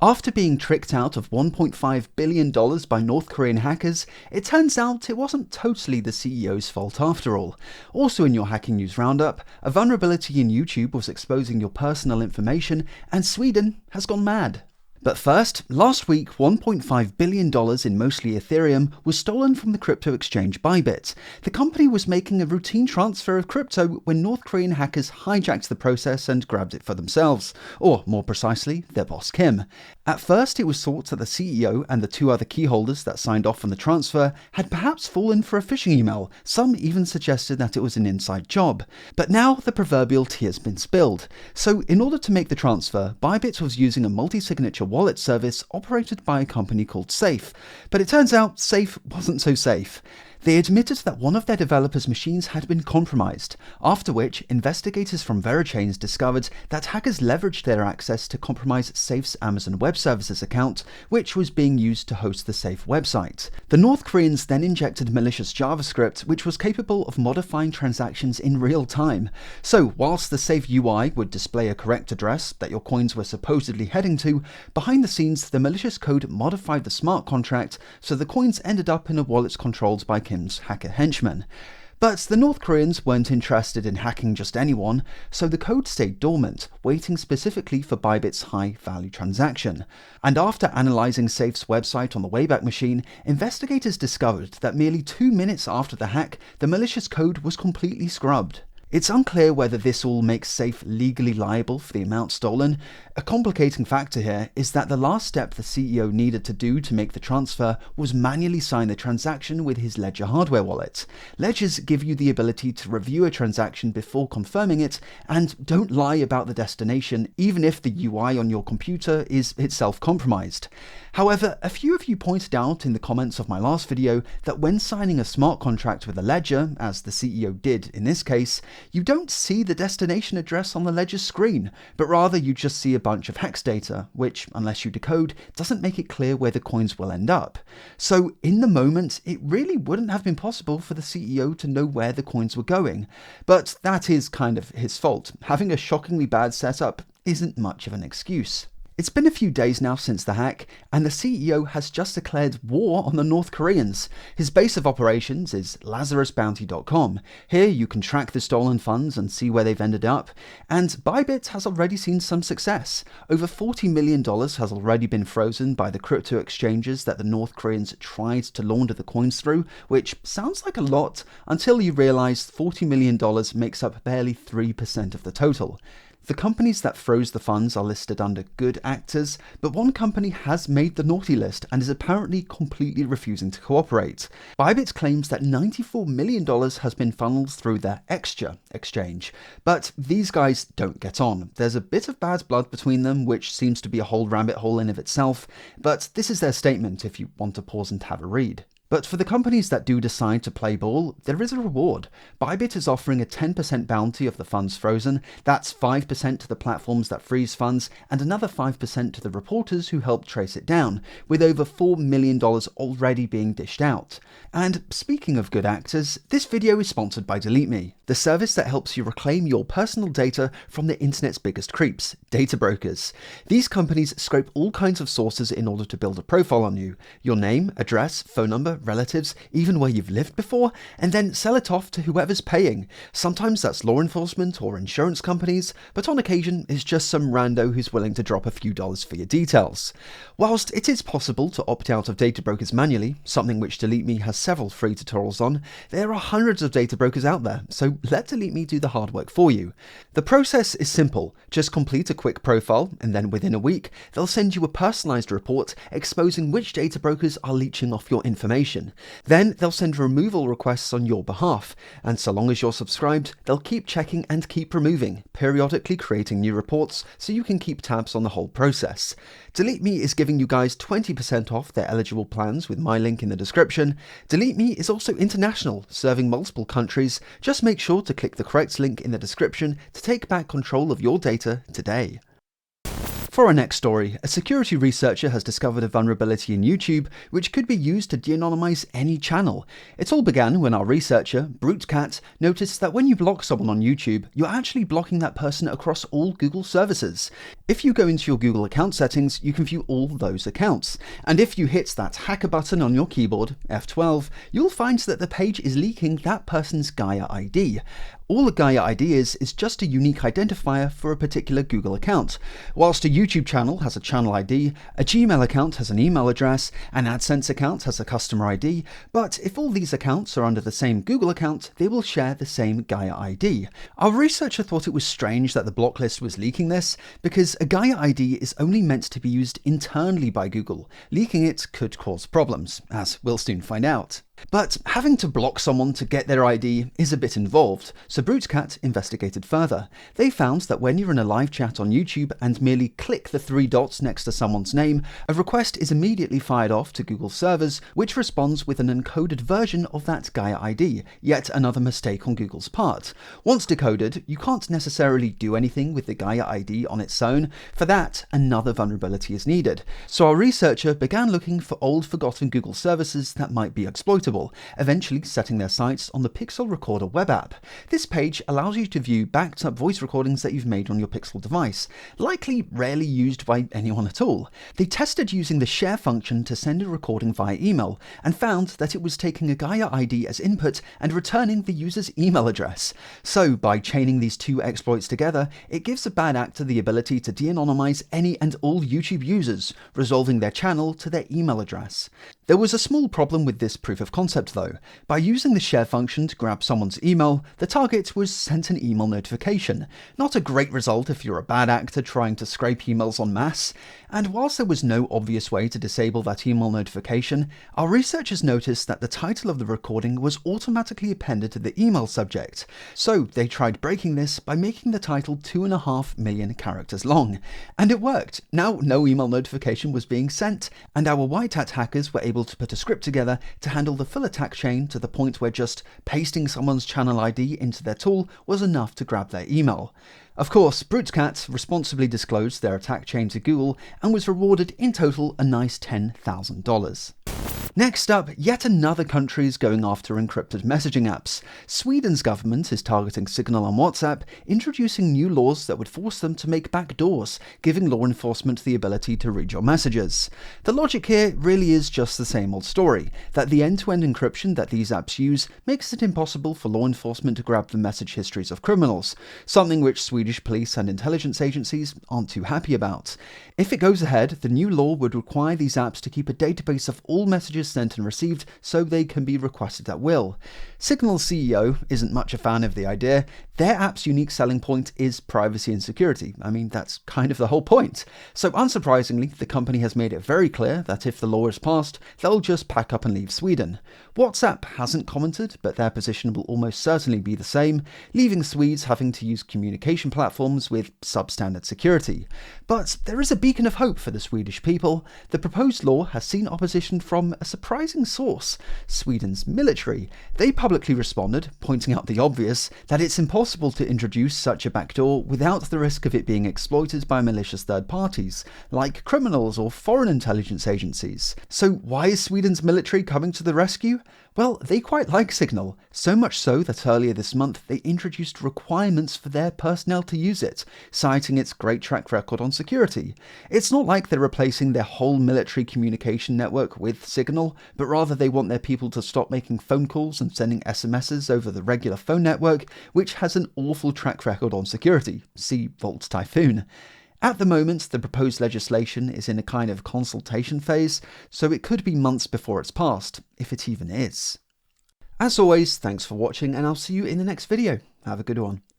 After being tricked out of $1.5 billion by North Korean hackers, it turns out it wasn't totally the CEO's fault after all. Also in your hacking news roundup, a vulnerability in YouTube was exposing your personal information, and Sweden has gone mad. But first, last week $1.5 billion in mostly Ethereum was stolen from the crypto exchange Bybit. The company was making a routine transfer of crypto when North Korean hackers hijacked the process and grabbed it for themselves, or more precisely, their boss Kim. At first it was thought that the CEO and the two other key holders that signed off on the transfer had perhaps fallen for a phishing email. Some even suggested that it was an inside job. But now the proverbial tea has been spilled. So in order to make the transfer, Bybit was using a multi-signature wallet service operated by a company called Safe. But it turns out Safe wasn't so safe. They admitted that one of their developers' machines had been compromised, after which investigators from Verichains discovered that hackers leveraged their access to compromise Safe's Amazon Web Services account, which was being used to host the Safe website. The North Koreans then injected malicious JavaScript, which was capable of modifying transactions in real time. So, whilst the Safe UI would display a correct address that your coins were supposedly heading to, behind the scenes the malicious code modified the smart contract so the coins ended up in a wallet controlled by Kim's hacker henchmen. But the North Koreans weren't interested in hacking just anyone, so the code stayed dormant, waiting specifically for Bybit's high-value transaction. And after analysing Safe's website on the Wayback Machine, investigators discovered that merely 2 minutes after the hack, the malicious code was completely scrubbed. It's unclear whether this all makes Safe legally liable for the amount stolen. A complicating factor here is that the last step the CEO needed to do to make the transfer was manually sign the transaction with his Ledger hardware wallet. Ledgers give you the ability to review a transaction before confirming it, and don't lie about the destination even if the UI on your computer is itself compromised. However, a few of you pointed out in the comments of my last video that when signing a smart contract with a Ledger, as the CEO did in this case, you don't see the destination address on the Ledger screen, but rather you just see a bunch of hex data, which, unless you decode, doesn't make it clear where the coins will end up. So in the moment, it really wouldn't have been possible for the CEO to know where the coins were going. But that is kind of his fault. Having a shockingly bad setup isn't much of an excuse. It's been a few days now since the hack, and the CEO has just declared war on the North Koreans. His base of operations is LazarusBounty.com. Here you can track the stolen funds and see where they've ended up, and Bybit has already seen some success. Over $40 million has already been frozen by the crypto exchanges that the North Koreans tried to launder the coins through, which sounds like a lot until you realise $40 million makes up barely 3% of the total. The companies that froze the funds are listed under good actors, but one company has made the naughty list and is apparently completely refusing to cooperate. Bybit claims that $94 million has been funneled through their Excha exchange, but these guys don't get on. There's a bit of bad blood between them, which seems to be a whole rabbit hole in of itself, but this is their statement if you want to pause and have a read. But for the companies that do decide to play ball, there is a reward. Bybit is offering a 10% bounty of the funds frozen. That's 5% to the platforms that freeze funds, and another 5% to the reporters who helped trace it down, with over $4 million already being dished out. And speaking of good actors, this video is sponsored by DeleteMe, the service that helps you reclaim your personal data from the internet's biggest creeps, data brokers. These companies scrape all kinds of sources in order to build a profile on you: your name, address, phone number, relatives, even where you've lived before, and then sell it off to whoever's paying. Sometimes that's law enforcement or insurance companies, but on occasion it's just some rando who's willing to drop a few dollars for your details. Whilst it is possible to opt out of data brokers manually, something which DeleteMe has several free tutorials on, there are hundreds of data brokers out there, so let DeleteMe do the hard work for you. The process is simple. Just complete a quick profile, and then within a week, they'll send you a personalized report exposing which data brokers are leeching off your information. Then they'll send removal requests on your behalf, and so long as you're subscribed, they'll keep checking and keep removing, periodically creating new reports so you can keep tabs on the whole process. DeleteMe is giving you guys 20% off their eligible plans with my link in the description. DeleteMe is also international, serving multiple countries. Just make sure to click the correct link in the description to take back control of your data today. For our next story, a security researcher has discovered a vulnerability in YouTube which could be used to de-anonymize any channel. It all began when our researcher, BruteCat, noticed that when you block someone on YouTube, you're actually blocking that person across all Google services. If you go into your Google account settings, you can view all those accounts. And if you hit that hacker button on your keyboard, F12, you'll find that the page is leaking that person's Gaia ID. All a Gaia ID is just a unique identifier for a particular Google account. Whilst a YouTube channel has a channel ID, a Gmail account has an email address, an AdSense account has a customer ID, but if all these accounts are under the same Google account, they will share the same Gaia ID. Our researcher thought it was strange that the block list was leaking this, because a Gaia ID is only meant to be used internally by Google. Leaking it could cause problems, as we'll soon find out. But having to block someone to get their ID is a bit involved, so BruteCat investigated further. They found that when you're in a live chat on YouTube and merely click the 3 dots next to someone's name, a request is immediately fired off to Google servers, which responds with an encoded version of that Gaia ID, yet another mistake on Google's part. Once decoded, you can't necessarily do anything with the Gaia ID on its own. For that, another vulnerability is needed. So our researcher began looking for old forgotten Google services that might be exploitable, eventually setting their sights on the Pixel Recorder web app. This page allows you to view backed up voice recordings that you've made on your Pixel device, likely rarely used by anyone at all. They tested using the share function to send a recording via email, and found that it was taking a Gaia ID as input and returning the user's email address. So by chaining these two exploits together, it gives a bad actor the ability to de-anonymize any and all YouTube users, resolving their channel to their email address. There was a small problem with this proof of concept though. By using the share function to grab someone's email, the target was sent an email notification. Not a great result if you're a bad actor trying to scrape emails en masse. And whilst there was no obvious way to disable that email notification, our researchers noticed that the title of the recording was automatically appended to the email subject. So they tried breaking this by making the title 2.5 million characters long. And it worked. Now no email notification was being sent, and our white hat hackers were able to put a script together to handle the full attack chain to the point where just pasting someone's channel ID into their tool was enough to grab their email. Of course, BruteCat responsibly disclosed their attack chain to Google and was rewarded in total a nice $10,000. Next up, yet another country is going after encrypted messaging apps. Sweden's government is targeting Signal on WhatsApp, introducing new laws that would force them to make backdoors, giving law enforcement the ability to read your messages. The logic here really is just the same old story, that the end-to-end encryption that these apps use makes it impossible for law enforcement to grab the message histories of criminals, something which Swedish police and intelligence agencies aren't too happy about. If it goes ahead, the new law would require these apps to keep a database of all messages sent and received so they can be requested at will. Signal's CEO isn't much a fan of the idea. Their app's unique selling point is privacy and security. I mean, that's kind of the whole point. So unsurprisingly, the company has made it very clear that if the law is passed, they'll just pack up and leave Sweden. WhatsApp hasn't commented, but their position will almost certainly be the same, leaving Swedes having to use communication platforms with substandard security. But there is a beacon of hope for the Swedish people. The proposed law has seen opposition from a surprising source, Sweden's military. They publicly responded, pointing out the obvious, that it's impossible to introduce such a backdoor without the risk of it being exploited by malicious third parties, like criminals or foreign intelligence agencies. So why is Sweden's military coming to the rescue? Well, they quite like Signal, so much so that earlier this month they introduced requirements for their personnel to use it, citing its great track record on security. It's not like they're replacing their whole military communication network with Signal, but rather they want their people to stop making phone calls and sending SMSs over the regular phone network, which has an awful track record on security. See Volt Typhoon. At the moment, the proposed legislation is in a kind of consultation phase, so it could be months before it's passed, if it even is. As always, thanks for watching, and I'll see you in the next video. Have a good one.